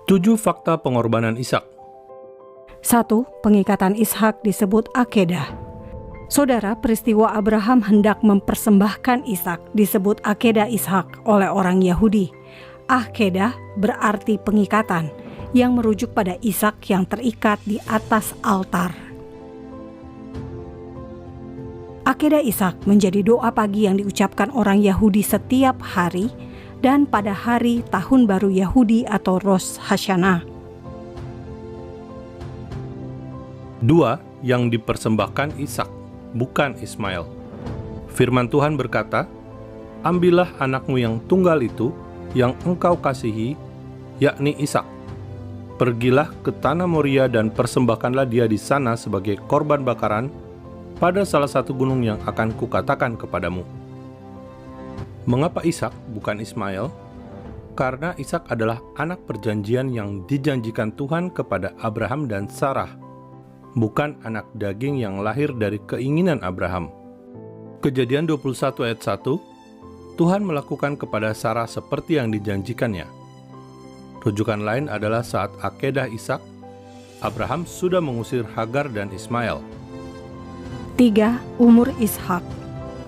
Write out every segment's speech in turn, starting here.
7 fakta pengorbanan Ishak. 1. Pengikatan Ishak disebut akedah. Saudara, peristiwa Abraham hendak mempersembahkan Ishak disebut akedah Ishak oleh orang Yahudi. Akedah berarti pengikatan yang merujuk pada Ishak yang terikat di atas altar. Akedah Ishak menjadi doa pagi yang diucapkan orang Yahudi setiap hari dan pada hari Tahun Baru Yahudi atau Rosh Hashanah. 2. Yang dipersembahkan Ishak, bukan Ismail. Firman Tuhan berkata, "Ambillah anakmu yang tunggal itu, yang engkau kasihi, yakni Ishak. Pergilah ke tanah Moria dan persembahkanlah dia di sana sebagai korban bakaran pada salah satu gunung yang akan kukatakan kepadamu." Mengapa Ishak bukan Ismail? Karena Ishak adalah anak perjanjian yang dijanjikan Tuhan kepada Abraham dan Sarah, bukan anak daging yang lahir dari keinginan Abraham. Kejadian 21 ayat 1, Tuhan melakukan kepada Sarah seperti yang dijanjikannya. Rujukan lain adalah saat akedah Ishak, Abraham sudah mengusir Hagar dan Ismail. 3. Umur Ishak.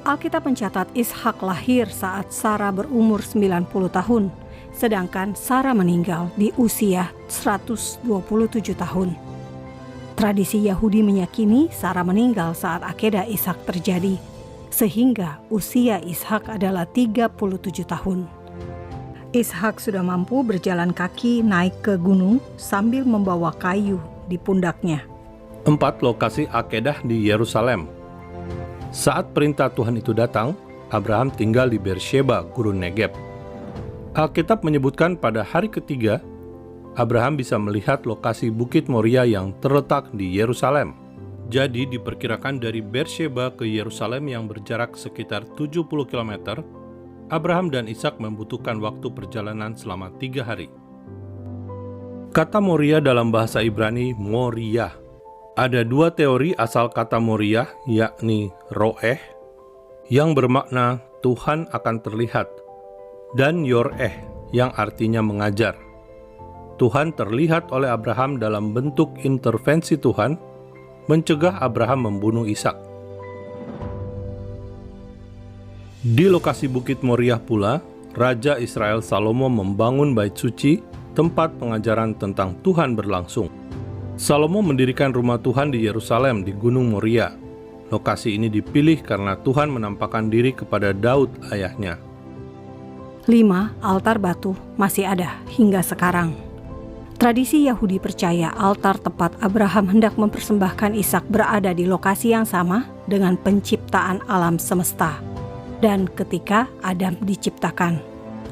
Alkitab mencatat Ishak lahir saat Sarah berumur 90 tahun, sedangkan Sarah meninggal di usia 127 tahun. Tradisi Yahudi meyakini Sarah meninggal saat akedah Ishak terjadi, sehingga usia Ishak adalah 37 tahun. Ishak sudah mampu berjalan kaki naik ke gunung sambil membawa kayu di pundaknya. 4. Lokasi akedah di Yerusalem. Saat perintah Tuhan itu datang, Abraham tinggal di Beersheba, Gurun Negeb. Alkitab menyebutkan pada hari ketiga, Abraham bisa melihat lokasi Bukit Moria yang terletak di Yerusalem. Jadi diperkirakan dari Beersheba ke Yerusalem yang berjarak sekitar 70 km, Abraham dan Ishak membutuhkan waktu perjalanan selama 3 hari. Kata Moria dalam bahasa Ibrani Moriah. Ada 2 teori asal kata Moriah, yakni Roeh, yang bermakna Tuhan akan terlihat, dan Yoreh, yang artinya mengajar. Tuhan terlihat oleh Abraham dalam bentuk intervensi Tuhan, mencegah Abraham membunuh Ishak. Di lokasi Bukit Moriah pula, Raja Israel Salomo membangun Bait Suci, tempat pengajaran tentang Tuhan berlangsung. Salomo mendirikan rumah Tuhan di Yerusalem di Gunung Moria. Lokasi ini dipilih karena Tuhan menampakkan diri kepada Daud ayahnya. 5. Altar batu masih ada hingga sekarang. Tradisi Yahudi percaya altar tempat Abraham hendak mempersembahkan Ishak berada di lokasi yang sama dengan penciptaan alam semesta. Dan ketika Adam diciptakan,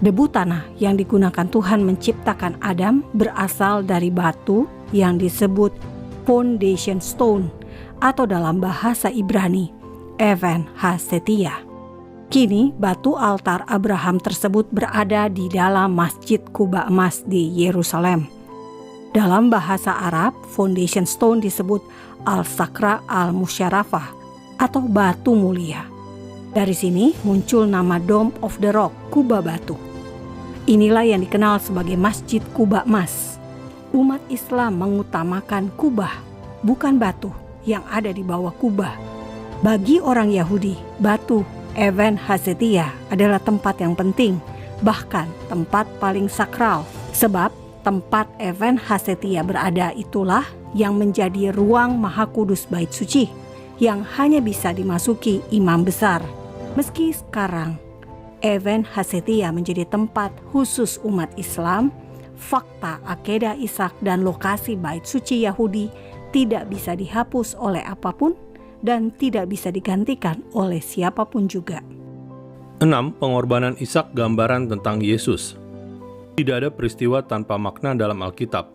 debu tanah yang digunakan Tuhan menciptakan Adam berasal dari batu yang disebut foundation stone atau dalam bahasa Ibrani Even Hasetia. Kini batu altar Abraham tersebut berada di dalam Masjid Kuba Emas di Yerusalem. Dalam bahasa Arab, foundation stone disebut Al-Sakra Al-Musyarafah atau batu mulia. Dari sini muncul nama Dome of the Rock, Kuba Batu. Inilah yang dikenal sebagai Masjid Kuba Emas. Umat Islam mengutamakan kubah, bukan batu yang ada di bawah kubah. Bagi orang Yahudi, batu Even Hasetia adalah tempat yang penting, bahkan tempat paling sakral. Sebab tempat Even Hasetia berada itulah yang menjadi ruang Maha Kudus Bait Suci, yang hanya bisa dimasuki imam besar. Meski sekarang Even Hasetia menjadi tempat khusus umat Islam, fakta akedah Ishak dan lokasi Bait Suci Yahudi tidak bisa dihapus oleh apapun dan tidak bisa digantikan oleh siapapun juga. 6. Pengorbanan Ishak gambaran tentang Yesus. Tidak ada peristiwa tanpa makna dalam Alkitab.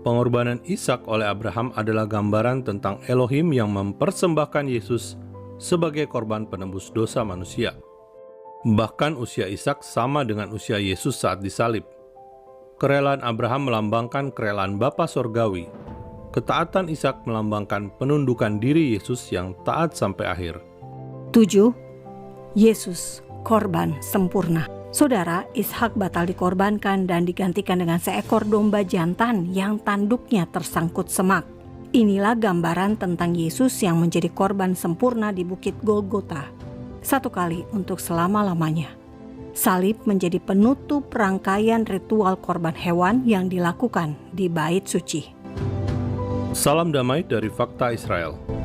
Pengorbanan Ishak oleh Abraham adalah gambaran tentang Elohim yang mempersembahkan Yesus sebagai korban penebus dosa manusia. Bahkan usia Ishak sama dengan usia Yesus saat disalib. Kerelaan Abraham melambangkan kerelaan Bapa Sorgawi. Ketaatan Ishak melambangkan penundukan diri Yesus yang taat sampai akhir. 7. Yesus, korban sempurna. Saudara, Ishak batal dikorbankan dan digantikan dengan seekor domba jantan yang tanduknya tersangkut semak. Inilah gambaran tentang Yesus yang menjadi korban sempurna di Bukit Golgota, satu kali untuk selama-lamanya. Salib menjadi penutup rangkaian ritual korban hewan yang dilakukan di Bait Suci. Salam damai dari Fakta Israel.